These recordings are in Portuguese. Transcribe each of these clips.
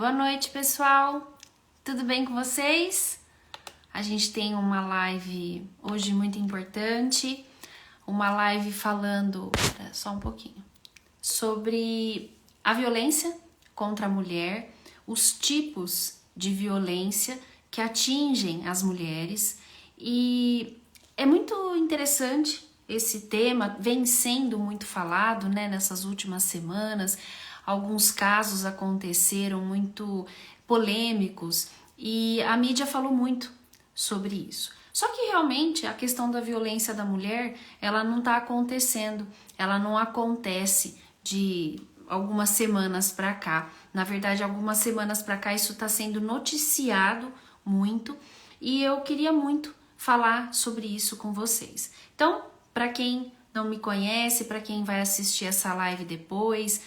Boa noite, pessoal. Tudo bem com vocês? A gente tem uma live hoje muito importante, uma live falando, só um pouquinho, sobre a violência contra a mulher, os tipos de violência que atingem as mulheres, e é muito interessante esse tema, vem sendo muito falado, né, nessas últimas semanas. Alguns casos aconteceram muito polêmicos e a mídia falou muito sobre isso. Só que realmente a questão da violência da mulher, ela não está acontecendo, ela não acontece de algumas semanas para cá. Na verdade, algumas semanas para cá isso está sendo noticiado muito e eu queria muito falar sobre isso com vocês. Então, para quem não me conhece, para quem vai assistir essa live depois,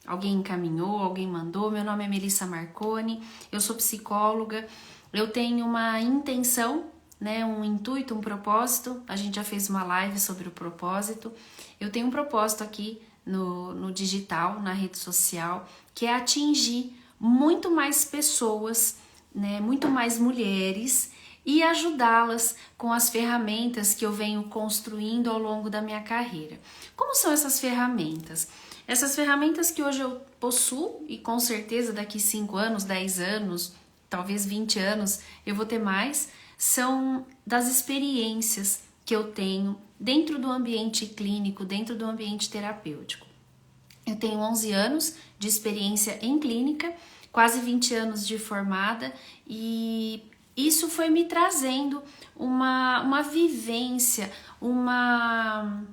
alguém encaminhou, alguém mandou, meu nome é Melissa Marconi, eu sou psicóloga, eu tenho uma intenção, né, um intuito, um propósito, a gente já fez uma live sobre o propósito, eu tenho um propósito aqui no digital, na rede social, que é atingir muito mais pessoas, né, muito mais mulheres, e ajudá-las com as ferramentas que eu venho construindo ao longo da minha carreira. Como são essas ferramentas? Essas ferramentas que hoje eu possuo e com certeza daqui 5 anos, 10 anos, talvez 20 anos eu vou ter mais, são das experiências que eu tenho dentro do ambiente clínico, dentro do ambiente terapêutico. Eu tenho 11 anos de experiência em clínica, quase 20 anos de formada e isso foi me trazendo uma vivência, uma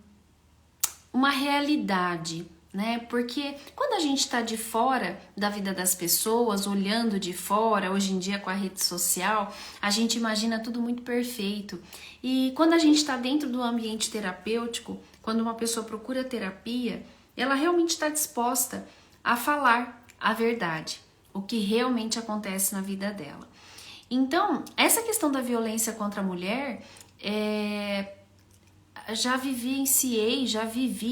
realidade, né? Porque quando a gente está de fora da vida das pessoas, olhando de fora, hoje em dia com a rede social, a gente imagina tudo muito perfeito. E quando a gente está dentro do ambiente terapêutico, quando uma pessoa procura terapia, ela realmente está disposta a falar a verdade, o que realmente acontece na vida dela. Então, essa questão da violência contra a mulher, já vivi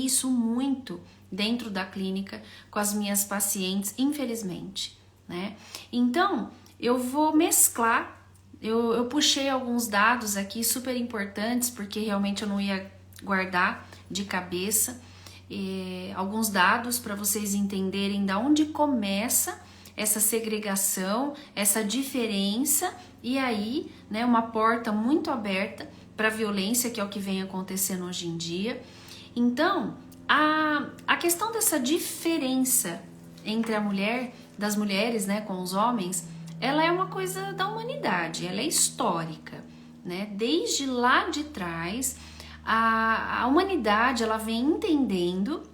isso muito dentro da clínica com as minhas pacientes, infelizmente, né? Então, eu vou mesclar, eu puxei alguns dados aqui super importantes, porque realmente eu não ia guardar de cabeça, alguns dados para vocês entenderem da onde começa essa segregação, essa diferença, e aí, né, uma porta muito aberta para a violência, que é o que vem acontecendo hoje em dia. Então, a questão dessa diferença entre a mulher, das mulheres, né, com os homens, ela é uma coisa da humanidade, ela é histórica, né? Desde lá de trás, a humanidade, ela vem entendendo,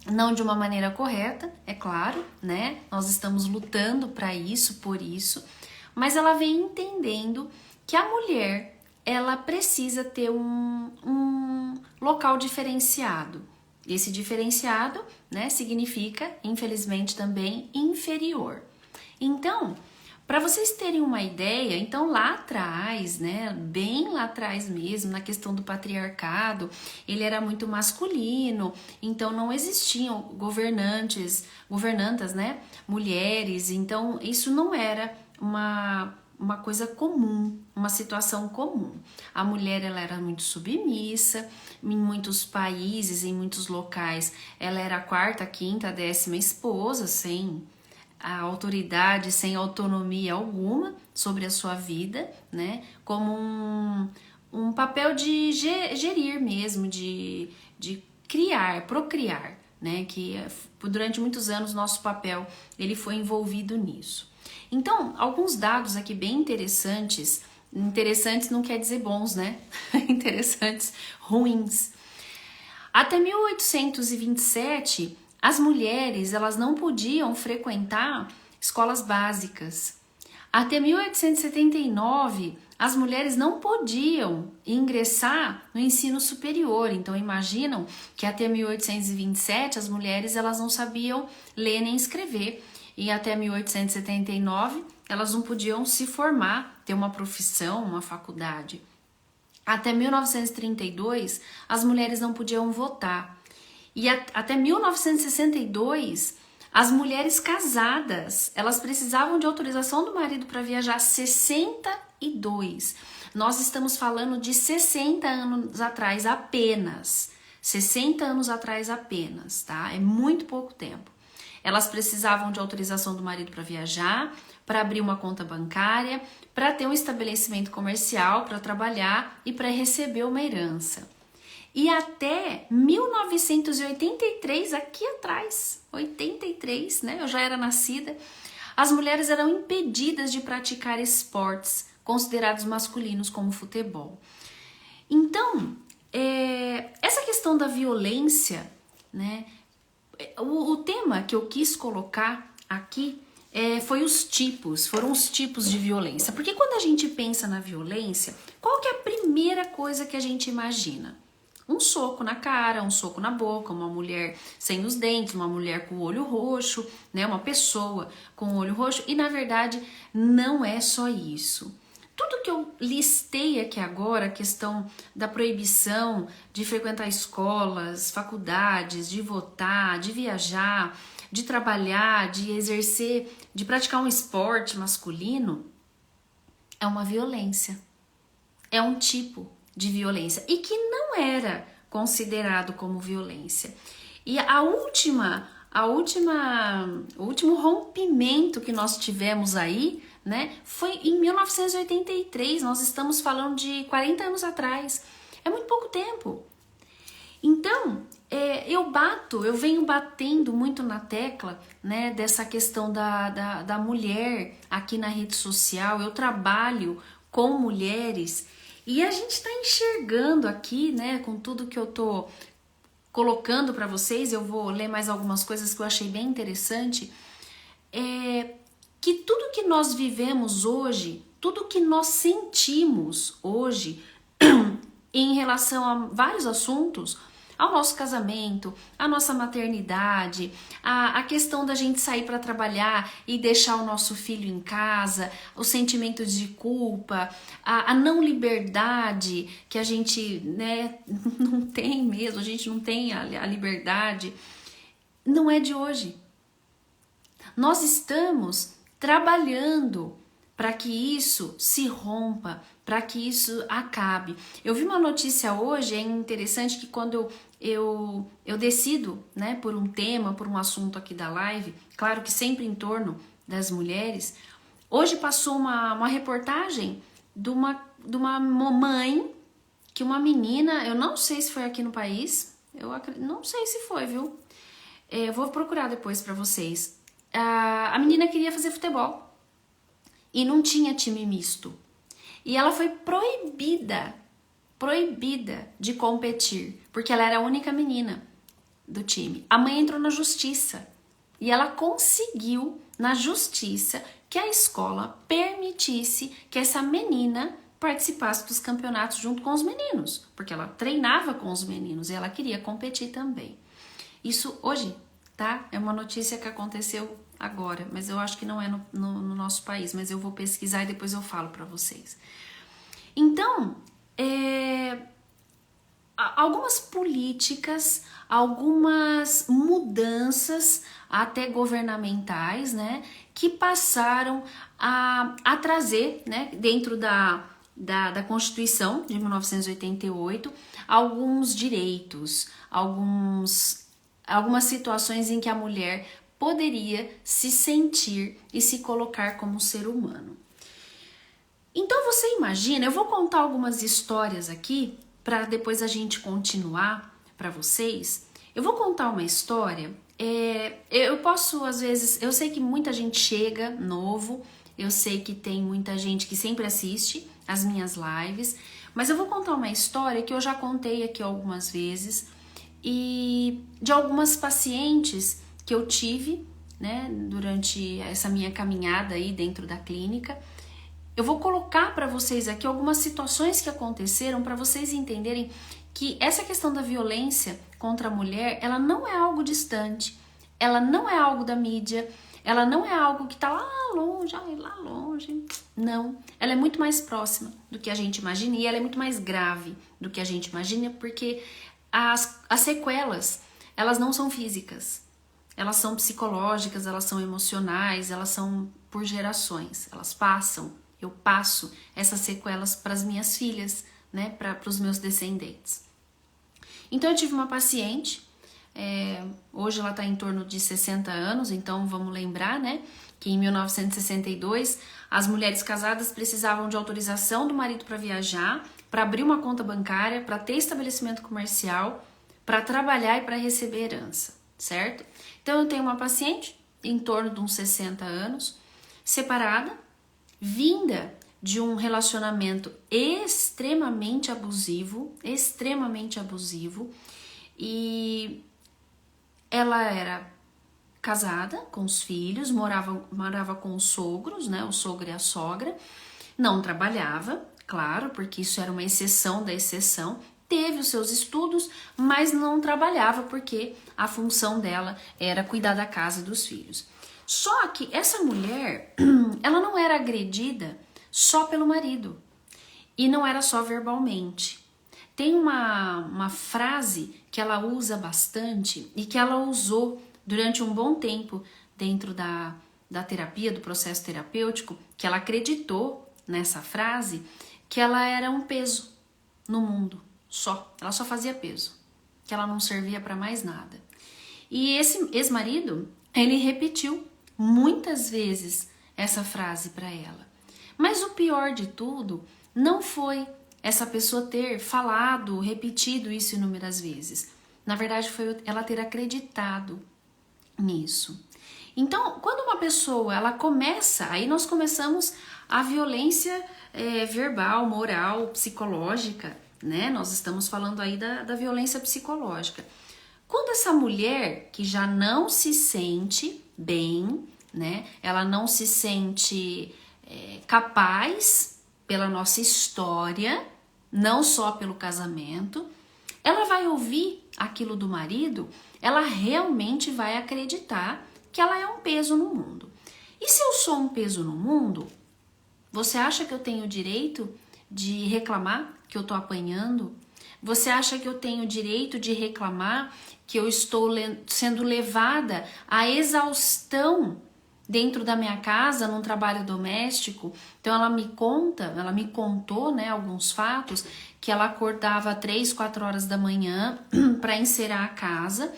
não de uma maneira correta, é claro, né? Nós estamos lutando para isso, por isso, mas ela vem entendendo que a mulher, ela precisa ter um local diferenciado. Esse diferenciado, né, significa, infelizmente também, inferior. Então, para vocês terem uma ideia, então lá atrás, né, bem lá atrás mesmo, na questão do patriarcado, ele era muito masculino, então não existiam governantas, né, mulheres, então isso não era uma coisa comum, uma situação comum. A mulher, ela era muito submissa, em muitos países, em muitos locais, ela era a quarta, quinta, 10ª esposa, sem a autoridade, sem autonomia alguma sobre a sua vida, né? Como um papel de gerir mesmo, de criar, procriar, né? Que durante muitos anos nosso papel ele foi envolvido nisso. Então, alguns dados aqui bem interessantes não quer dizer bons, né? Interessantes, ruins. Até 1827, as mulheres, elas não podiam frequentar escolas básicas. Até 1879, as mulheres não podiam ingressar no ensino superior. Então, imaginam que até 1827, as mulheres, elas não sabiam ler nem escrever. E até 1879, elas não podiam se formar, ter uma profissão, uma faculdade. Até 1932, as mulheres não podiam votar. E até 1962, As mulheres casadas, elas precisavam de autorização do marido para viajar 62. Nós estamos falando de 60 anos atrás apenas. 60 anos atrás apenas, tá? É muito pouco tempo. Elas precisavam de autorização do marido para viajar, para abrir uma conta bancária, para ter um estabelecimento comercial, para trabalhar e para receber uma herança. E até 1983, aqui atrás, 83, né? Eu já era nascida. As mulheres eram impedidas de praticar esportes considerados masculinos, como futebol. Então, essa questão da violência, né? O tema que eu quis colocar aqui foram os tipos de violência. Porque quando a gente pensa na violência, qual que é a primeira coisa que a gente imagina? Um soco na cara, um soco na boca, uma mulher sem os dentes, uma mulher com o olho roxo, né? Uma pessoa com o olho roxo. E na verdade não é só isso. Tudo que eu listei aqui agora, a questão da proibição de frequentar escolas, faculdades, de votar, de viajar, de trabalhar, de exercer, de praticar um esporte masculino, é uma violência. É um tipo de violência e que não era considerado como violência. E o último rompimento que nós tivemos aí, né, foi em 1983. Nós estamos falando de 40 anos atrás. É muito pouco tempo. Então, eu venho batendo muito na tecla, né, dessa questão da mulher aqui na rede social. Eu trabalho com mulheres e a gente está enxergando aqui, né, com tudo que eu tô colocando para vocês, eu vou ler mais algumas coisas que eu achei bem interessante, que tudo que nós vivemos hoje, tudo que nós sentimos hoje em relação a vários assuntos, ao nosso casamento, à nossa maternidade, a questão da gente sair para trabalhar e deixar o nosso filho em casa, os sentimentos de culpa, a não liberdade que a gente, né, não tem mesmo, a gente não tem a liberdade, não é de hoje. Nós estamos trabalhando para que isso se rompa, para que isso acabe. Eu vi uma notícia hoje, é interessante que quando eu decido, né, por um tema, por um assunto aqui da live, claro que sempre em torno das mulheres, hoje passou uma reportagem de uma mãe, que uma menina, eu não sei se foi aqui no país, não sei se foi, viu? Eu vou procurar depois para vocês. A menina queria fazer futebol e não tinha time misto. E ela foi proibida de competir, porque ela era a única menina do time. A mãe entrou na justiça e ela conseguiu, na justiça, que a escola permitisse que essa menina participasse dos campeonatos junto com os meninos, porque ela treinava com os meninos e ela queria competir também. Isso hoje, tá? É uma notícia que aconteceu agora, mas eu acho que não é no nosso país, mas eu vou pesquisar e depois eu falo para vocês. Então, algumas políticas, algumas mudanças até governamentais, né, que passaram a trazer, né, dentro da Constituição de 1988, alguns direitos, algumas situações em que a mulher poderia se sentir e se colocar como ser humano. Então você imagina, eu vou contar algumas histórias aqui para depois a gente continuar para vocês. Eu vou contar uma história, eu posso às vezes, eu sei que muita gente chega novo, eu sei que tem muita gente que sempre assiste as minhas lives, mas eu vou contar uma história que eu já contei aqui algumas vezes e de algumas pacientes que eu tive, né, durante essa minha caminhada aí dentro da clínica. Eu vou colocar para vocês aqui algumas situações que aconteceram para vocês entenderem que essa questão da violência contra a mulher, ela não é algo distante, ela não é algo da mídia, ela não é algo que tá lá longe, não. Ela é muito mais próxima do que a gente imagina e ela é muito mais grave do que a gente imagina porque as sequelas, elas não são físicas. elas são psicológicas, elas são emocionais, elas são por gerações, elas passam, eu passo essas sequelas para as minhas filhas, né, para os meus descendentes. Então eu tive uma paciente, hoje ela está em torno de 60 anos, então vamos lembrar, né, que em 1962 as mulheres casadas precisavam de autorização do marido para viajar, para abrir uma conta bancária, para ter estabelecimento comercial, para trabalhar e para receber herança, certo? Então eu tenho uma paciente em torno de uns 60 anos, separada, vinda de um relacionamento extremamente abusivo, e ela era casada com os filhos, morava com os sogros, né, o sogro e a sogra, não trabalhava, claro, porque isso era uma exceção da exceção, teve os seus estudos, mas não trabalhava porque a função dela era cuidar da casa e dos filhos. Só que essa mulher, ela não era agredida só pelo marido. E não era só verbalmente. Tem uma frase que ela usa bastante e que ela usou durante um bom tempo dentro da terapia, do processo terapêutico, que ela acreditou nessa frase, que ela era um peso no mundo, só. Ela só fazia peso, que ela não servia para mais nada. E esse ex-marido, ele repetiu muitas vezes essa frase para ela. Mas o pior de tudo não foi essa pessoa ter falado, repetido isso inúmeras vezes. Na verdade, foi ela ter acreditado nisso. Então, quando uma pessoa, ela começa, aí nós começamos a violência verbal, moral, psicológica, né? Nós estamos falando aí da violência psicológica. Quando essa mulher que já não se sente bem, né? Ela não se sente capaz pela nossa história, não só pelo casamento, ela vai ouvir aquilo do marido, ela realmente vai acreditar que ela é um peso no mundo. E se eu sou um peso no mundo, você acha que eu tenho o direito de reclamar que eu tô apanhando? Você acha que eu tenho o direito de reclamar que eu estou sendo levada à exaustão dentro da minha casa, num trabalho doméstico? Então ela me contou, né, alguns fatos, que ela acordava 3, 4 horas da manhã para encerar a casa,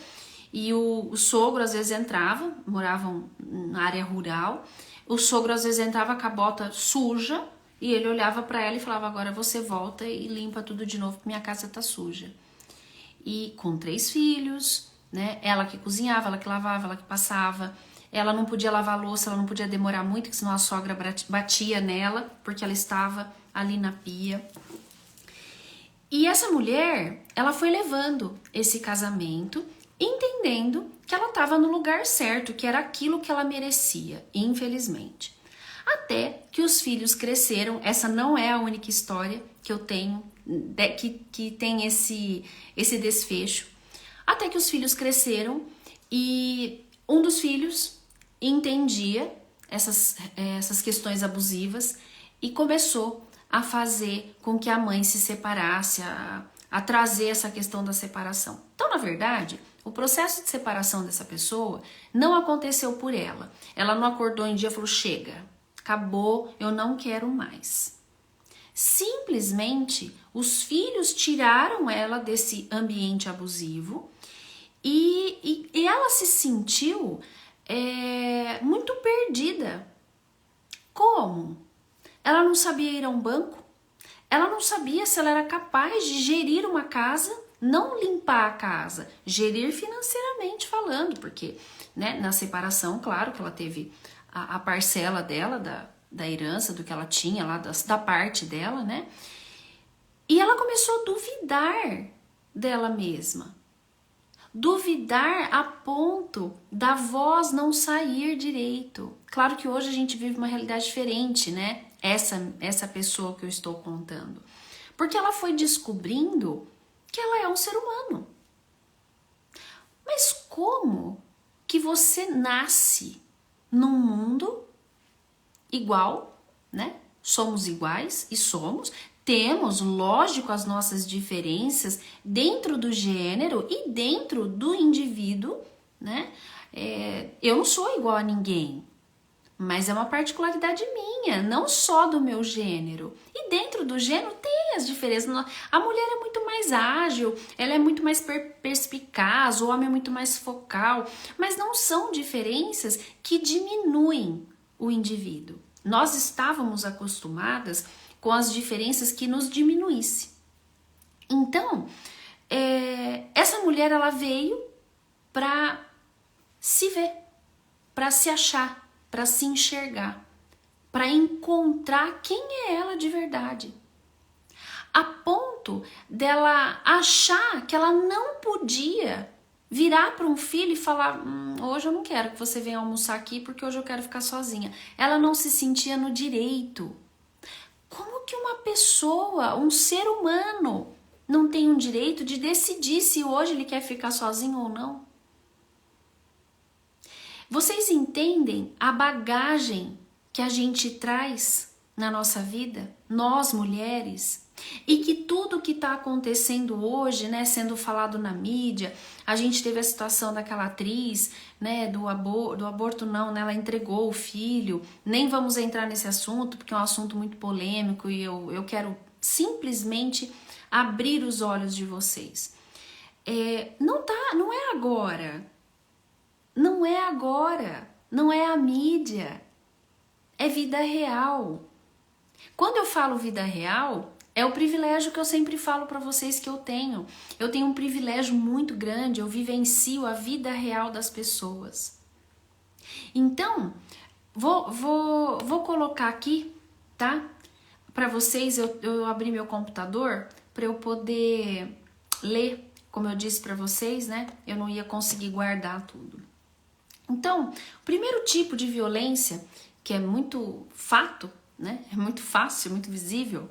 e o sogro às vezes entrava, moravam na área rural, o sogro às vezes entrava com a bota suja, e ele olhava para ela e falava: agora você volta e limpa tudo de novo, porque minha casa tá suja. E com 3 filhos, né, ela que cozinhava, ela que lavava, ela que passava. Ela não podia lavar a louça, ela não podia demorar muito, porque senão a sogra batia nela, porque ela estava ali na pia. E essa mulher, ela foi levando esse casamento, entendendo que ela estava no lugar certo, que era aquilo que ela merecia, infelizmente. Até que os filhos cresceram, essa não é a única história que eu tenho, que tem esse desfecho. Até que os filhos cresceram e um dos filhos entendia essas questões abusivas e começou a fazer com que a mãe se separasse, a trazer essa questão da separação. Então, na verdade, o processo de separação dessa pessoa não aconteceu por ela. Ela não acordou um dia e falou: chega, acabou, eu não quero mais. Simplesmente, os filhos tiraram ela desse ambiente abusivo e ela se sentiu muito perdida. Como? Ela não sabia ir a um banco, ela não sabia se ela era capaz de gerir uma casa, não limpar a casa, gerir financeiramente falando, porque, né, na separação, claro que ela teve a parcela dela, da herança, do que ela tinha lá, da parte dela, né? E ela começou a duvidar dela mesma. Duvidar a ponto da voz não sair direito. Claro que hoje a gente vive uma realidade diferente, né? Essa pessoa que eu estou contando. Porque ela foi descobrindo que ela é um ser humano. Mas como que você nasce num mundo igual, né? Somos iguais e somos. Temos, lógico, as nossas diferenças dentro do gênero e dentro do indivíduo, né? Eu não sou igual a ninguém, mas é uma particularidade minha, não só do meu gênero. E dentro do gênero tem as diferenças. A mulher é muito mais ágil, ela é muito mais perspicaz, o homem é muito mais focal, mas não são diferenças que diminuem o indivíduo. Nós estávamos acostumadas com as diferenças que nos diminuíssem. Então, essa mulher, ela veio para se ver, para se achar, para se enxergar, para encontrar quem é ela de verdade. A ponto dela achar que ela não podia virar para um filho e falar: hoje eu não quero que você venha almoçar aqui porque hoje eu quero ficar sozinha. Ela não se sentia no direito. Como que uma pessoa, um ser humano, não tem um direito de decidir se hoje ele quer ficar sozinho ou não? Vocês entendem a bagagem que a gente traz na nossa vida, nós mulheres, e que tudo que está acontecendo hoje, né, sendo falado na mídia, a gente teve a situação daquela atriz, né, do aborto não, né, ela entregou o filho, nem vamos entrar nesse assunto, porque é um assunto muito polêmico e eu quero simplesmente abrir os olhos de vocês. Não é agora, não é a mídia, é vida real. Quando eu falo vida real, é o privilégio que eu sempre falo para vocês que eu tenho. Eu tenho um privilégio muito grande, eu vivencio a vida real das pessoas. Então, vou colocar aqui, tá? Para vocês, eu abri meu computador para eu poder ler, como eu disse para vocês, né? Eu não ia conseguir guardar tudo. Então, o primeiro tipo de violência, que é muito fato, né? É muito fácil, muito visível,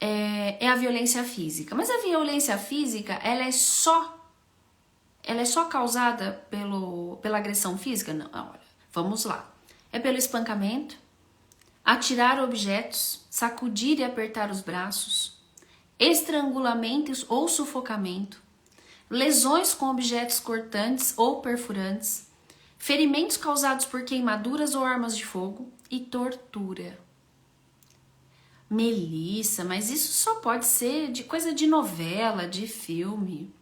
é a violência física. Mas a violência física, ela é só causada pela agressão física? Não, olha, vamos lá. É pelo espancamento, atirar objetos, sacudir e apertar os braços, estrangulamentos ou sufocamento, lesões com objetos cortantes ou perfurantes, ferimentos causados por queimaduras ou armas de fogo e tortura. Melissa, mas isso só pode ser de coisa de novela, de filme.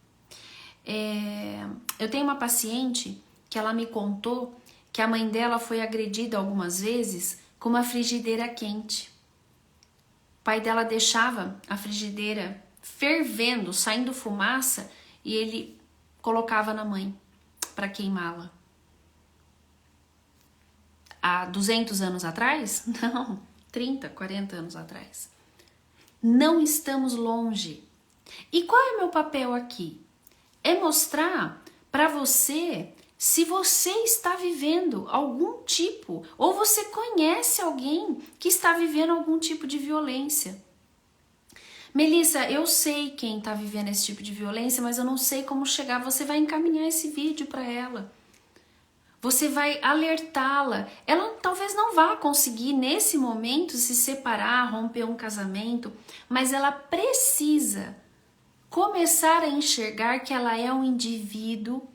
Eu tenho uma paciente que ela me contou que a mãe dela foi agredida algumas vezes com uma frigideira quente. O pai dela deixava a frigideira fervendo, saindo fumaça, e ele colocava na mãe para queimá-la. Há 200 anos atrás? Não, 30, 40 anos atrás. Não estamos longe. E qual é o meu papel aqui? É mostrar para você se você está vivendo algum tipo, ou você conhece alguém que está vivendo algum tipo de violência. Melissa, eu sei quem está vivendo esse tipo de violência, mas eu não sei como chegar. Você vai encaminhar esse vídeo para ela. Você vai alertá-la. Ela talvez não vá conseguir nesse momento se separar, romper um casamento, mas ela precisa começar a enxergar que ela é um indivíduo.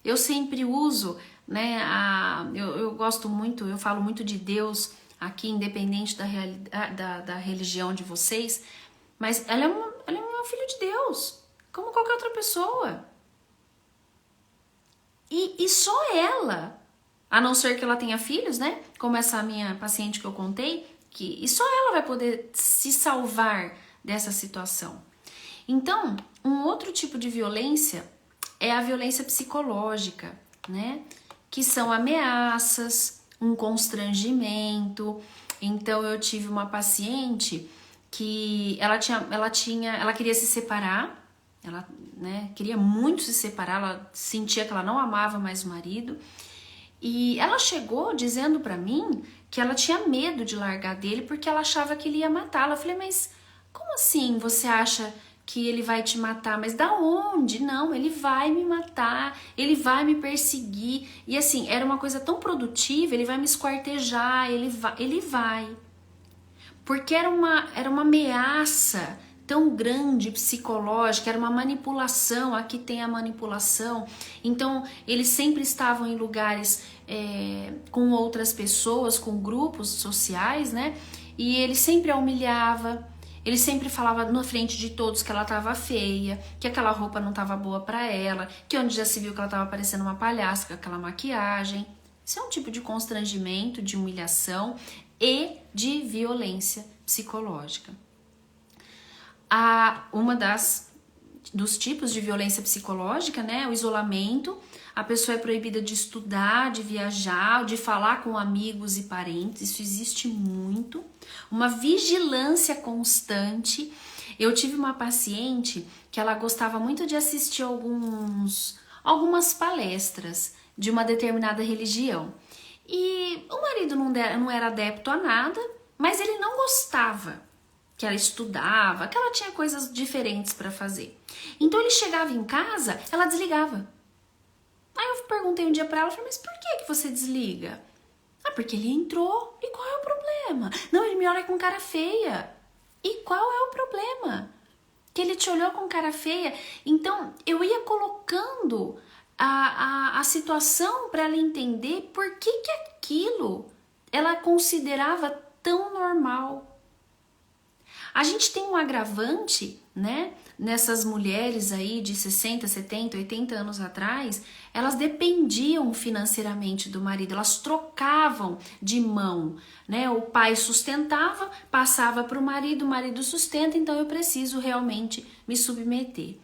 Eu sempre uso, né, eu gosto muito, eu falo muito de Deus aqui, independente da religião de vocês, mas ela é uma filha de Deus, como qualquer outra pessoa. E só ela, a não ser que ela tenha filhos, né? Como essa minha paciente que eu contei, e só ela vai poder se salvar dessa situação. Então, um outro tipo de violência é a violência psicológica, né? Que são ameaças, um constrangimento. Então, eu tive uma paciente que ela queria se separar. Ela, né, queria muito se separar, ela sentia que ela não amava mais o marido. E ela chegou dizendo pra mim que ela tinha medo de largar dele porque ela achava que ele ia matá-la. Eu falei, mas como assim você acha que ele vai te matar? Mas da onde? Não, ele vai me matar, ele vai me perseguir. E assim, era uma coisa tão produtiva, ele vai me esquartejar, ele vai. Porque era uma ameaça tão grande, psicológica, era uma manipulação, aqui tem a manipulação. Então, eles sempre estavam em lugares com outras pessoas, com grupos sociais, né? E ele sempre a humilhava, ele sempre falava na frente de todos que ela tava feia, que aquela roupa não tava boa pra ela, que onde já se viu que ela tava parecendo uma palhaça com aquela maquiagem. Isso é um tipo de constrangimento, de humilhação e de violência psicológica. Uma dos tipos de violência psicológica, né, o isolamento. A pessoa é proibida de estudar, de viajar, de falar com amigos e parentes. Isso existe muito. Uma vigilância constante. Eu tive uma paciente que ela gostava muito de assistir algumas palestras de uma determinada religião. E o marido não era adepto a nada, mas ele não gostava que ela estudava, que ela tinha coisas diferentes para fazer. Então ele chegava em casa, ela desligava. Aí eu perguntei um dia pra ela, falei, mas por que você desliga? Ah, porque ele entrou, e qual é o problema? Não, ele me olha com cara feia. E qual é o problema? Que ele te olhou com cara feia. Então eu ia colocando a situação para ela entender por que aquilo ela considerava tão normal. A gente tem um agravante, né? Nessas mulheres aí de 60, 70, 80 anos atrás, elas dependiam financeiramente do marido, elas trocavam de mão, né? O pai sustentava, passava para o marido sustenta, então eu preciso realmente me submeter.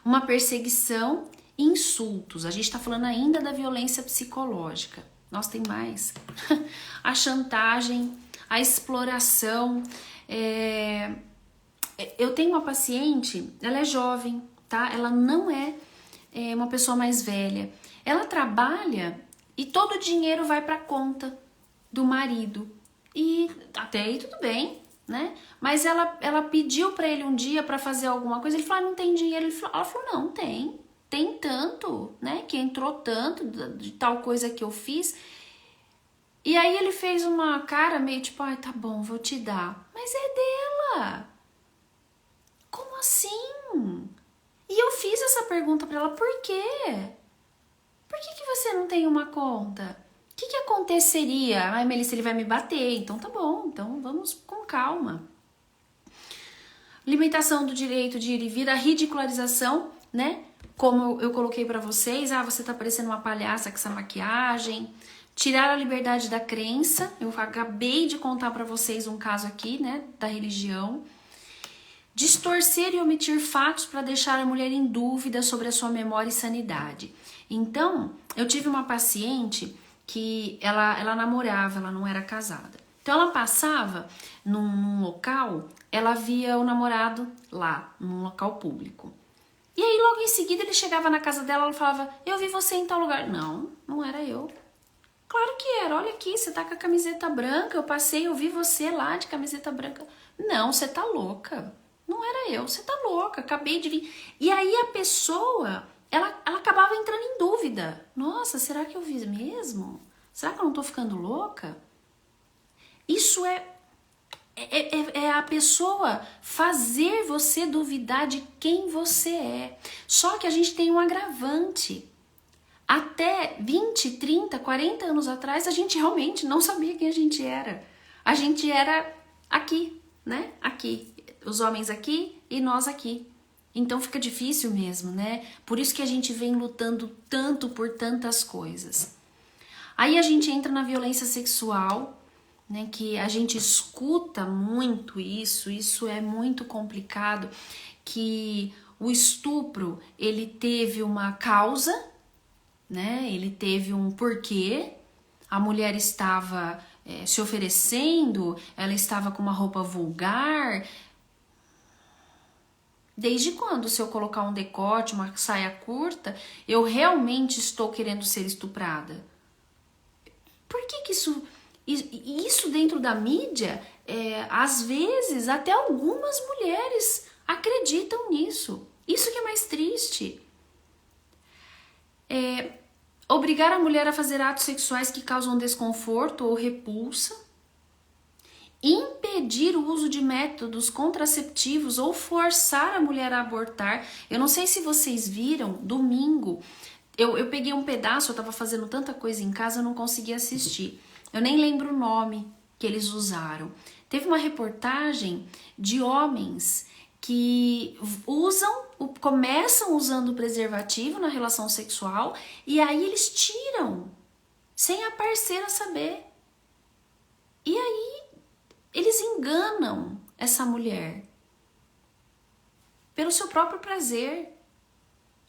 Uma perseguição e insultos. A gente está falando ainda da violência psicológica. Nossa, tem mais. A chantagem, a exploração. Eu tenho uma paciente, ela é jovem, tá? Ela não é uma pessoa mais velha. Ela trabalha e todo o dinheiro vai para conta do marido. E até aí tudo bem, né? Mas ela pediu para ele um dia para fazer alguma coisa, ele falou, não tem dinheiro. Ela falou, não, tem tanto, né? Que entrou tanto de tal coisa que eu fiz. E aí ele fez uma cara meio tipo, ai, tá bom, vou te dar. Mas é dela. Como assim? E eu fiz essa pergunta pra ela, por quê? Por que você não tem uma conta? O que aconteceria? Ai, Melissa, ele vai me bater. Então tá bom, então vamos com calma. Limitação do direito de ir e vir, a ridicularização, né? Como eu coloquei pra vocês, você tá parecendo uma palhaça com essa maquiagem. Tirar a liberdade da crença, eu acabei de contar para vocês um caso aqui, né, da religião. Distorcer e omitir fatos para deixar a mulher em dúvida sobre a sua memória e sanidade. Então, eu tive uma paciente que ela namorava, ela não era casada. Então, ela passava num local, ela via o namorado lá, num local público. E aí, logo em seguida, ele chegava na casa dela, ela falava, eu vi você em tal lugar. Não era eu. Claro que era, olha aqui, você tá com a camiseta branca, eu passei, eu vi você lá de camiseta branca. Não, você tá louca. Não era eu, você tá louca, acabei de vir. E aí a pessoa, ela acabava entrando em dúvida. Nossa, será que eu vi mesmo? Será que eu não tô ficando louca? Isso é a pessoa fazer você duvidar de quem você é. Só que a gente tem um agravante. Até 20, 30, 40 anos atrás, a gente realmente não sabia quem a gente era. A gente era aqui, né? Aqui. Os homens aqui e nós aqui. Então fica difícil mesmo, né? Por isso que a gente vem lutando tanto por tantas coisas. Aí a gente entra na violência sexual, né? Que a gente escuta muito isso é muito complicado, que o estupro, ele teve uma causa, né? Ele teve um porquê, a mulher estava se oferecendo, ela estava com uma roupa vulgar. Desde quando, se eu colocar um decote, uma saia curta, eu realmente estou querendo ser estuprada? Por que isso dentro da mídia, às vezes, até algumas mulheres acreditam nisso. Isso que é mais triste. Obrigar a mulher a fazer atos sexuais que causam desconforto ou repulsa. impedir o uso de métodos contraceptivos ou forçar a mulher a abortar. Eu não sei se vocês viram, domingo, eu peguei um pedaço, eu tava fazendo tanta coisa em casa, eu não consegui assistir. Eu nem lembro o nome que eles usaram. Teve uma reportagem de homens que começam usando o preservativo na relação sexual e aí eles tiram, sem a parceira saber. E aí eles enganam essa mulher pelo seu próprio prazer.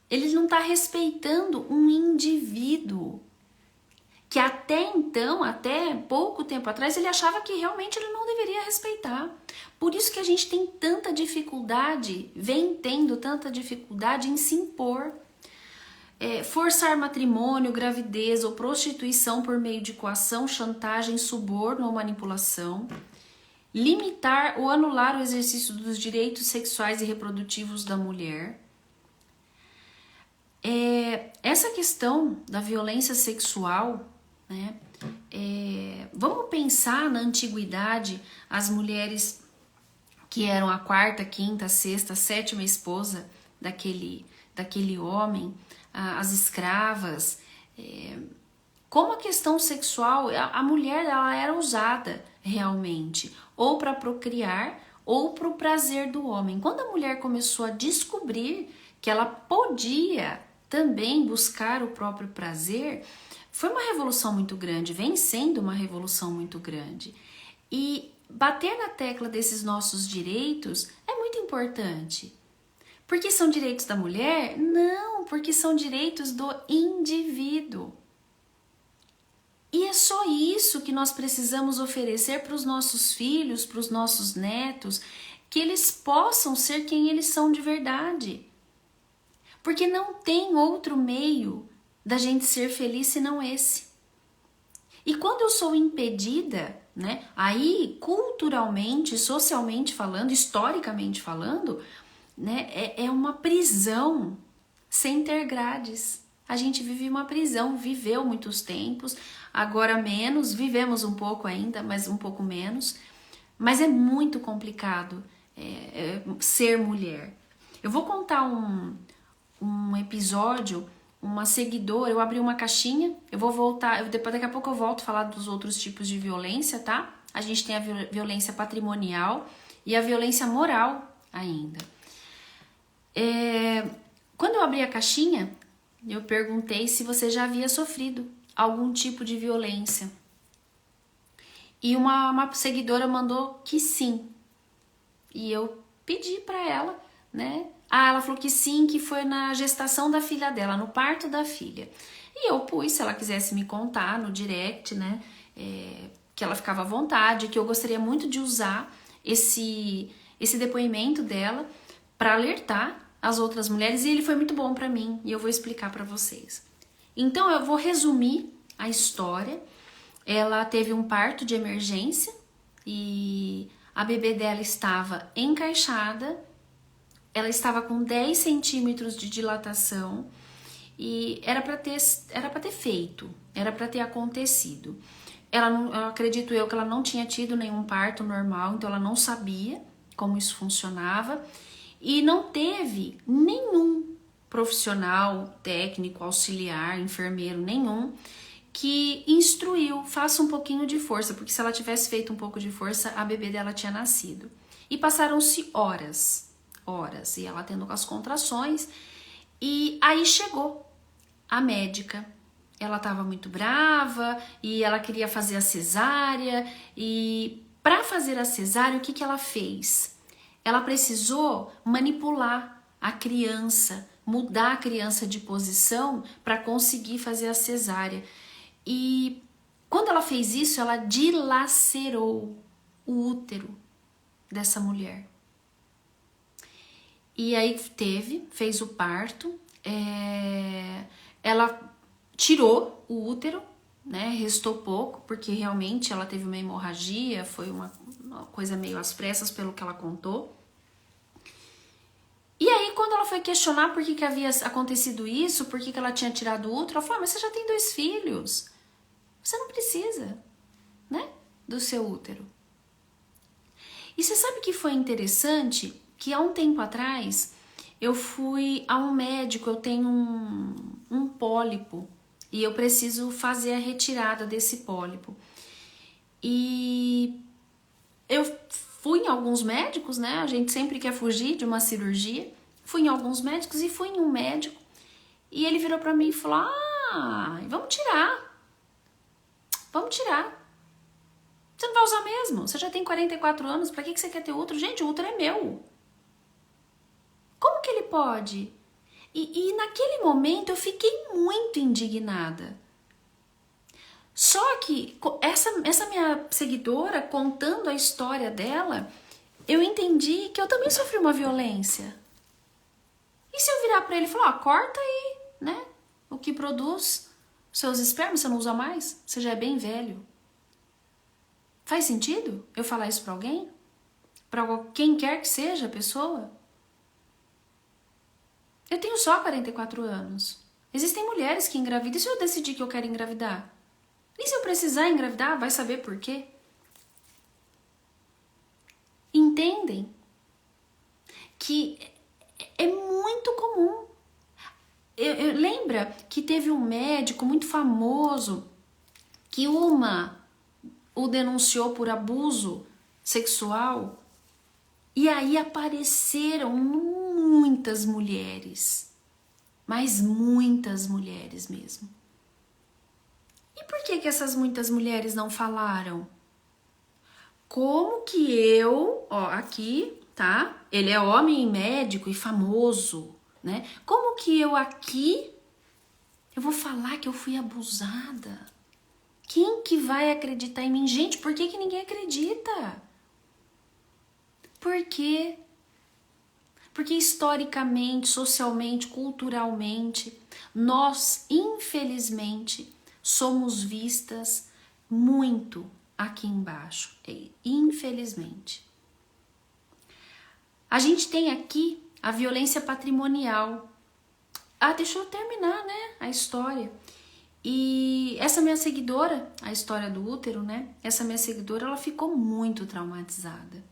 Ele não está respeitando um indivíduo que até então, até pouco tempo atrás, ele achava que realmente ele não deveria respeitar. Por isso que a gente tem tanta dificuldade, vem tendo tanta dificuldade em se impor. Forçar matrimônio, gravidez ou prostituição por meio de coação, chantagem, suborno ou manipulação. Limitar ou anular o exercício dos direitos sexuais e reprodutivos da mulher. Essa questão da violência sexual, né? Vamos pensar na antiguidade, as mulheres que eram a quarta, quinta, sexta, sétima esposa daquele homem, as escravas. Como a questão sexual, a mulher ela era usada realmente, ou para procriar, ou para o prazer do homem. Quando a mulher começou a descobrir que ela podia também buscar o próprio prazer, foi uma revolução muito grande, vem sendo uma revolução muito grande. E bater na tecla desses nossos direitos é muito importante. Porque são direitos da mulher? Não, porque são direitos do indivíduo. E é só isso que nós precisamos oferecer para os nossos filhos, para os nossos netos, que eles possam ser quem eles são de verdade. Porque não tem outro meio da gente ser feliz senão esse. E quando eu sou impedida, né, aí culturalmente, socialmente falando, historicamente falando, né, é uma prisão sem ter grades. A gente vive uma prisão, viveu muitos tempos, agora menos, vivemos um pouco ainda, mas um pouco menos. Mas é muito complicado ser mulher. Eu vou contar um episódio, uma seguidora, eu abri uma caixinha, eu vou voltar, daqui a pouco eu volto a falar dos outros tipos de violência, tá? A gente tem a violência patrimonial e a violência moral ainda. Quando eu abri a caixinha, eu perguntei se você já havia sofrido algum tipo de violência. E uma seguidora mandou que sim. E eu pedi para ela, né? Ela falou que sim, que foi na gestação da filha dela, no parto da filha. E eu pus, se ela quisesse me contar no direct, né? Que ela ficava à vontade, que eu gostaria muito de usar esse depoimento dela para alertar as outras mulheres, e ele foi muito bom para mim, e eu vou explicar para vocês. Então, eu vou resumir a história. Ela teve um parto de emergência e a bebê dela estava encaixada, ela estava com 10 centímetros de dilatação e era para ter feito, era para ter acontecido. Eu acredito que ela não tinha tido nenhum parto normal, então ela não sabia como isso funcionava e não teve nenhum profissional, técnico, auxiliar, enfermeiro, nenhum, que instruiu, faça um pouquinho de força, porque se ela tivesse feito um pouco de força, a bebê dela tinha nascido. E passaram-se horas, e ela tendo as contrações, e aí chegou a médica. Ela estava muito brava, e ela queria fazer a cesárea, e para fazer a cesárea, o que ela fez? Ela precisou manipular a criança, mudar a criança de posição para conseguir fazer a cesárea. E quando ela fez isso, ela dilacerou o útero dessa mulher. E aí fez o parto, ela tirou o útero, né, restou pouco, porque realmente ela teve uma hemorragia, foi uma coisa meio às pressas pelo que ela contou. E aí, quando ela foi questionar por que havia acontecido isso, por que ela tinha tirado o útero, ela falou, mas você já tem 2 filhos, você não precisa, né, do seu útero. E você sabe que foi interessante? Que há um tempo atrás eu fui a um médico, eu tenho um pólipo e eu preciso fazer a retirada desse pólipo. E eu fui em alguns médicos, né? A gente sempre quer fugir de uma cirurgia. Fui em alguns médicos e fui em um médico e ele virou pra mim e falou: "Ah, vamos tirar. Vamos tirar. Você não vai usar mesmo? Você já tem 44 anos, pra que você quer ter útero? Gente, o útero é meu. Como que ele pode?" E naquele momento eu fiquei muito indignada. Só que essa minha seguidora, contando a história dela, eu entendi que eu também sofri uma violência. E se eu virar pra ele e falar: corta aí, né? O que produz seus espermas, você não usa mais? Você já é bem velho. Faz sentido eu falar isso pra alguém? Pra quem quer que seja a pessoa? Eu tenho só 44 anos. Existem mulheres que engravidam. E se eu decidir que eu quero engravidar? E se eu precisar engravidar, vai saber por quê? Entendem que é muito comum. Lembra que teve um médico muito famoso que o denunciou por abuso sexual e aí apareceram muitas mulheres, mas muitas mulheres mesmo. E por que essas muitas mulheres não falaram? Como que eu, ó, aqui, tá? Ele é homem e médico e famoso, né? Como que eu aqui, eu vou falar que eu fui abusada? Quem que vai acreditar em mim? Gente, por que ninguém acredita? Por quê? Porque historicamente, socialmente, culturalmente, nós, infelizmente, somos vistas muito aqui embaixo. Infelizmente. A gente tem aqui a violência patrimonial. Ah, deixa eu terminar, né, a história. E essa minha seguidora, a história do útero, né? Essa minha seguidora, ela ficou muito traumatizada.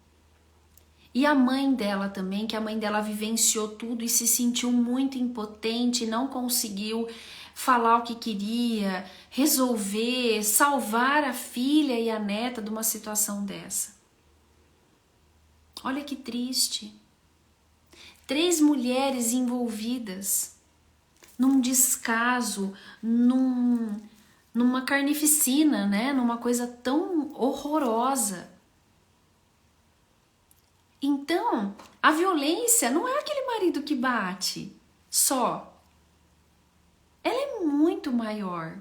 E a mãe dela também, que a mãe dela vivenciou tudo e se sentiu muito impotente, não conseguiu falar o que queria, resolver, salvar a filha e a neta de uma situação dessa. Olha que triste. 3 mulheres envolvidas num descaso, numa carnificina, né? Numa coisa tão horrorosa. Então, a violência não é aquele marido que bate só. Ela é muito maior.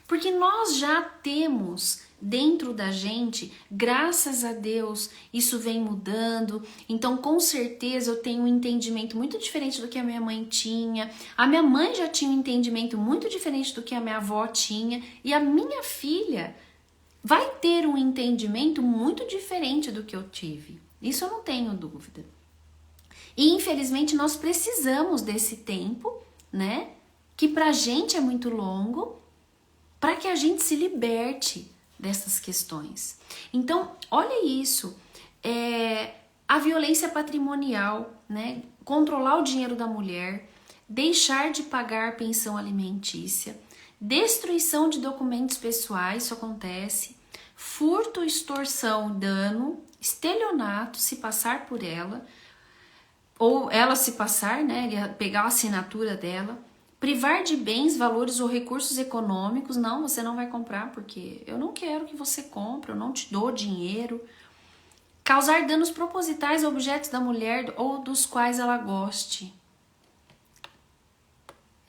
Porque nós já temos dentro da gente, graças a Deus, isso vem mudando. Então, com certeza, eu tenho um entendimento muito diferente do que a minha mãe tinha. A minha mãe já tinha um entendimento muito diferente do que a minha avó tinha. E a minha filha vai ter um entendimento muito diferente do que eu tive. Isso eu não tenho dúvida. E infelizmente nós precisamos desse tempo, né? Que pra gente é muito longo, para que a gente se liberte dessas questões. Então, olha isso. A violência patrimonial, né? Controlar o dinheiro da mulher, deixar de pagar pensão alimentícia, destruição de documentos pessoais, isso acontece, furto, extorsão, dano, estelionato, se passar por ela, ou ela se passar, né, pegar a assinatura dela, privar de bens, valores ou recursos econômicos, não, você não vai comprar porque eu não quero que você compre, eu não te dou dinheiro, causar danos propositais a objetos da mulher ou dos quais ela goste.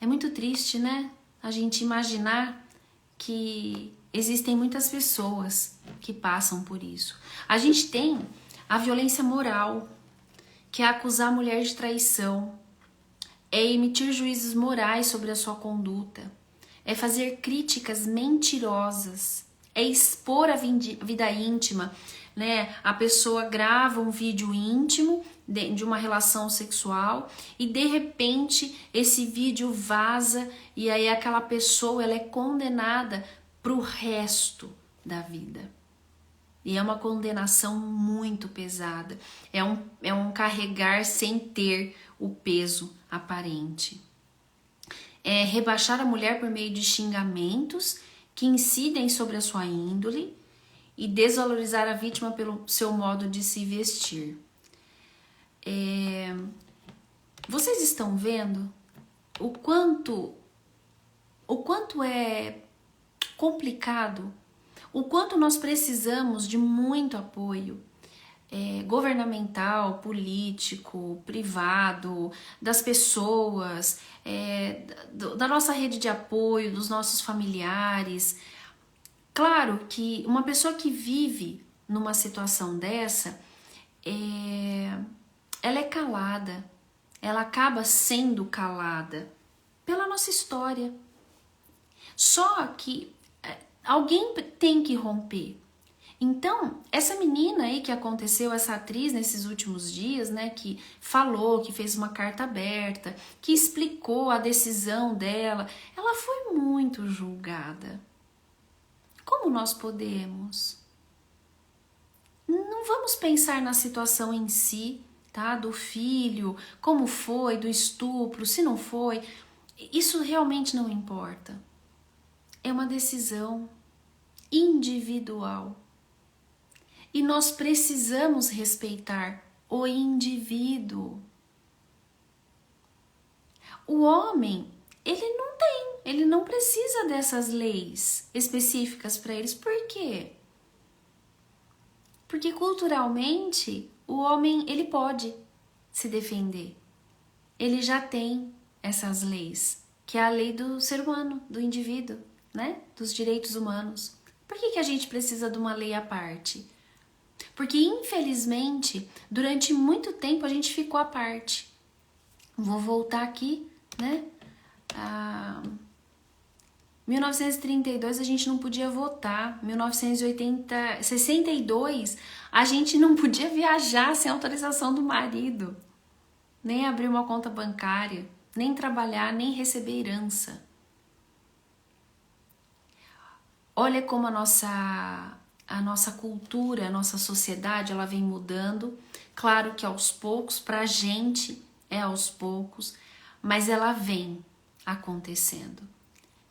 É muito triste, né, a gente imaginar que existem muitas pessoas que passam por isso. A gente tem a violência moral, que é acusar a mulher de traição, é emitir juízos morais sobre a sua conduta, é fazer críticas mentirosas, é expor a vida íntima, né? A pessoa grava um vídeo íntimo de uma relação sexual e de repente esse vídeo vaza e aí aquela pessoa ela é condenada pro resto da vida. E é uma condenação muito pesada. É um carregar sem ter o peso aparente. É rebaixar a mulher por meio de xingamentos que incidem sobre a sua índole e desvalorizar a vítima pelo seu modo de se vestir. Vocês estão vendo o quanto é complicado, o quanto nós precisamos de muito apoio governamental, político, privado, das pessoas, da nossa rede de apoio, dos nossos familiares. Claro que uma pessoa que vive numa situação dessa, ela é calada, ela acaba sendo calada pela nossa história. Só que alguém tem que romper. Então, essa menina aí que aconteceu, essa atriz nesses últimos dias, né, que falou, que fez uma carta aberta, que explicou a decisão dela, ela foi muito julgada. Como nós podemos? Não vamos pensar na situação em si, tá? Do filho, como foi, do estupro, se não foi. Isso realmente não importa. É uma decisão individual. E nós precisamos respeitar o indivíduo. O homem, ele não precisa dessas leis específicas para eles. Por quê? Porque culturalmente o homem, ele pode se defender. Ele já tem essas leis, que é a lei do ser humano, do indivíduo, né? Dos direitos humanos. Por que a gente precisa de uma lei à parte? Porque, infelizmente, durante muito tempo a gente ficou à parte. Vou voltar aqui, né? 1932 a gente não podia votar. 1962 a gente não podia viajar sem autorização do marido. Nem abrir uma conta bancária, nem trabalhar, nem receber herança. Olha como a nossa cultura, a nossa sociedade, ela vem mudando. Claro que aos poucos, pra gente é aos poucos, mas ela vem acontecendo.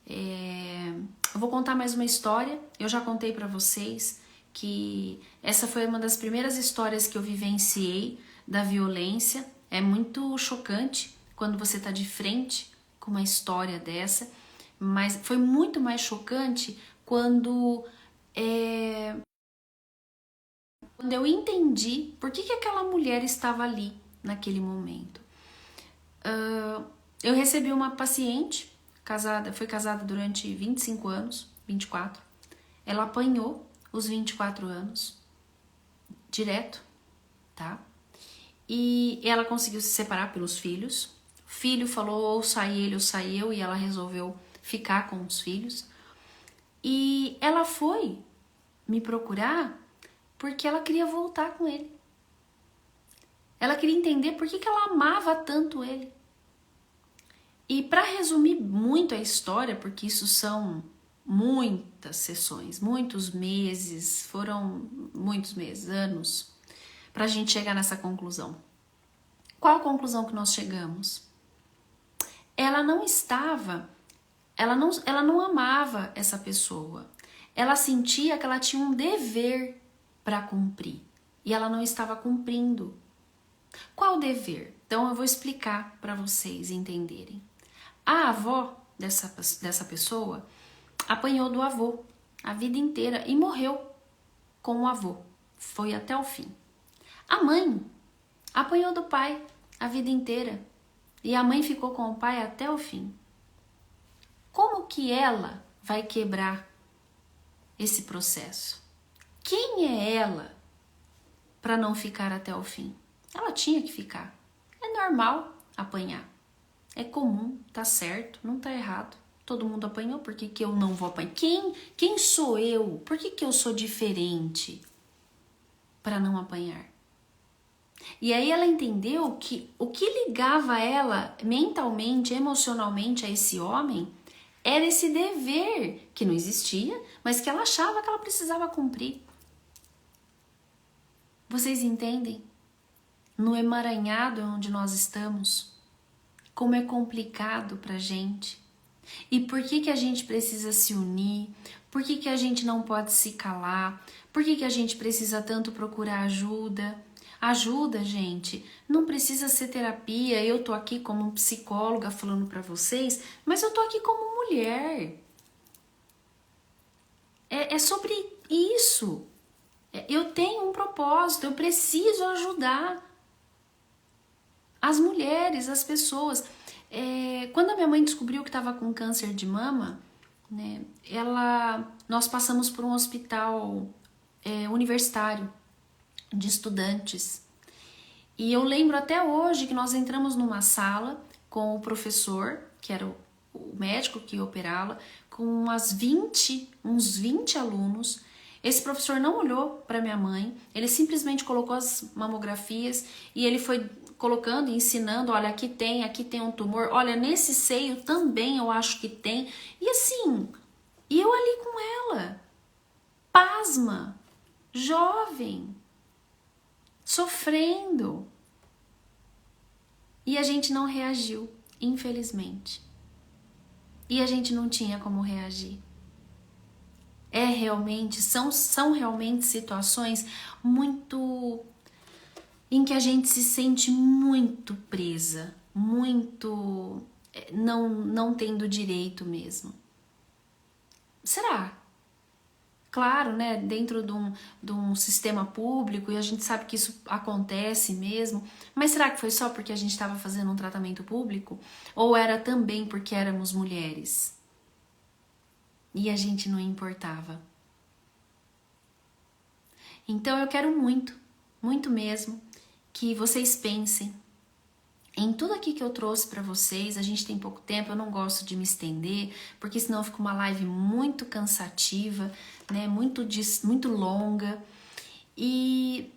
Eu vou contar mais uma história. Eu já contei pra vocês que essa foi uma das primeiras histórias que eu vivenciei da violência. É muito chocante quando você tá de frente com uma história dessa, mas foi muito mais chocante quando eu entendi por que aquela mulher estava ali naquele momento. Eu recebi uma paciente, foi casada durante 25 anos, 24. Ela apanhou os 24 anos, direto, tá? E ela conseguiu se separar pelos filhos. O filho falou ou sai ele ou sai eu, e ela resolveu ficar com os filhos. E ela foi me procurar porque ela queria voltar com ele. Ela queria entender por que ela amava tanto ele. E para resumir muito a história, porque isso são muitas sessões, muitos meses, foram muitos meses, anos, para a gente chegar nessa conclusão. Qual a conclusão que nós chegamos? Ela não amava essa pessoa. Ela sentia que ela tinha um dever para cumprir e ela não estava cumprindo. Qual o dever? Então eu vou explicar para vocês entenderem. A avó dessa pessoa apanhou do avô a vida inteira e morreu com o avô. Foi até o fim. A mãe apanhou do pai a vida inteira e a mãe ficou com o pai até o fim. Como que ela vai quebrar esse processo? Quem é ela para não ficar até o fim? Ela tinha que ficar. É normal apanhar. É comum, tá certo, não tá errado. Todo mundo apanhou, por que eu não vou apanhar? Quem sou eu? Por que eu sou diferente para não apanhar? E aí ela entendeu que o que ligava ela mentalmente, emocionalmente a esse homem era esse dever que não existia, mas que ela achava que ela precisava cumprir. Vocês entendem? No emaranhado onde nós estamos, como é complicado pra gente. E por que a gente precisa se unir? Por que a gente não pode se calar? Por que a gente precisa tanto procurar ajuda? Ajuda, gente, não precisa ser terapia. Eu tô aqui como psicóloga falando pra vocês, mas eu tô aqui como mulher. É sobre isso. Eu tenho um propósito, eu preciso ajudar as mulheres, as pessoas. Quando a minha mãe descobriu que estava com câncer de mama, né, nós passamos por um hospital universitário de estudantes. E eu lembro até hoje que nós entramos numa sala com o professor, que era o médico que ia operá-la, com uns 20 alunos. Esse professor não olhou para minha mãe, ele simplesmente colocou as mamografias e ele foi colocando e ensinando, olha, aqui tem um tumor, olha, nesse seio também eu acho que tem. E assim, e eu ali com ela, pasma, jovem, sofrendo. E a gente não reagiu, infelizmente. E a gente não tinha como reagir. São realmente situações muito em que a gente se sente muito presa, muito não tendo direito mesmo. Será? Claro, né? Dentro de um sistema público, e a gente sabe que isso acontece mesmo, mas será que foi só porque a gente estava fazendo um tratamento público? Ou era também porque éramos mulheres? E a gente não importava. Então eu quero muito, muito mesmo, que vocês pensem em tudo aqui que eu trouxe para vocês. A gente tem pouco tempo, eu não gosto de me estender, porque senão fica uma live muito cansativa, né? Muito longa. E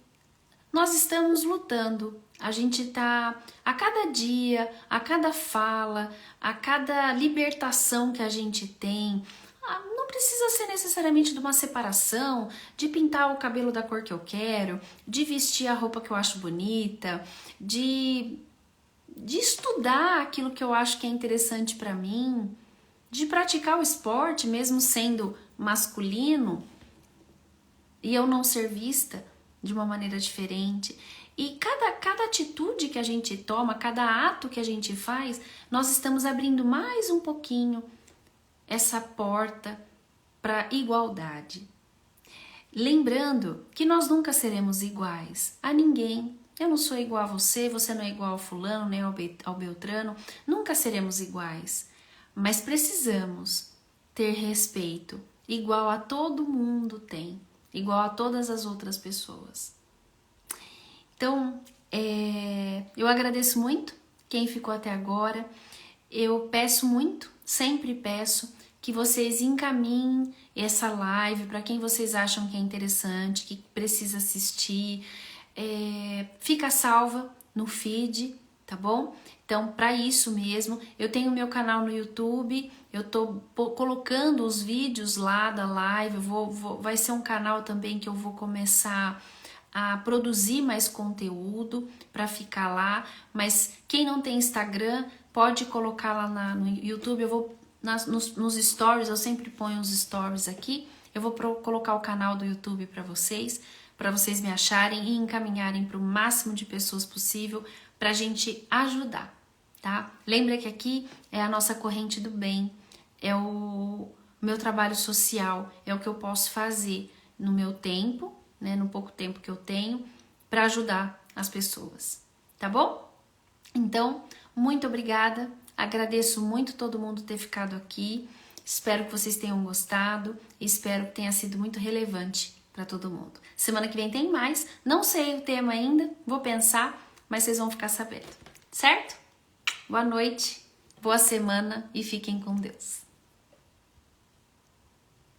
nós estamos lutando. A gente tá a cada dia, a cada fala, a cada libertação que a gente tem. Não precisa ser necessariamente de uma separação, de pintar o cabelo da cor que eu quero, de vestir a roupa que eu acho bonita, de estudar aquilo que eu acho que é interessante para mim, de praticar o esporte mesmo sendo masculino e eu não ser vista de uma maneira diferente. E cada atitude que a gente toma, cada ato que a gente faz, nós estamos abrindo mais um pouquinho essa porta para igualdade. Lembrando que nós nunca seremos iguais a ninguém. Eu não sou igual a você, você não é igual ao fulano, nem ao Beltrano. Nunca seremos iguais. Mas precisamos ter respeito, igual a todo mundo tem, igual a todas as outras pessoas. Então, eu agradeço muito quem ficou até agora. Eu peço muito, sempre peço, que vocês encaminhem essa live para quem vocês acham que é interessante, que precisa assistir. Fica salva no feed, tá bom? Então, para isso mesmo, eu tenho meu canal no YouTube, eu tô colocando os vídeos lá da live, vai ser um canal também que eu vou começar a produzir mais conteúdo para ficar lá, mas quem não tem Instagram pode colocar lá no YouTube. Eu vou nos stories, eu sempre ponho os stories aqui, eu vou colocar o canal do YouTube para vocês me acharem e encaminharem para o máximo de pessoas possível para a gente ajudar, tá? Lembra que aqui é a nossa corrente do bem, é o meu trabalho social, é o que eu posso fazer no meu tempo, né, no pouco tempo que eu tenho, para ajudar as pessoas, tá bom? Então, muito obrigada, agradeço muito todo mundo ter ficado aqui, espero que vocês tenham gostado, espero que tenha sido muito relevante para todo mundo. Semana que vem tem mais, não sei o tema ainda, vou pensar, mas vocês vão ficar sabendo, certo? Boa noite, boa semana e fiquem com Deus.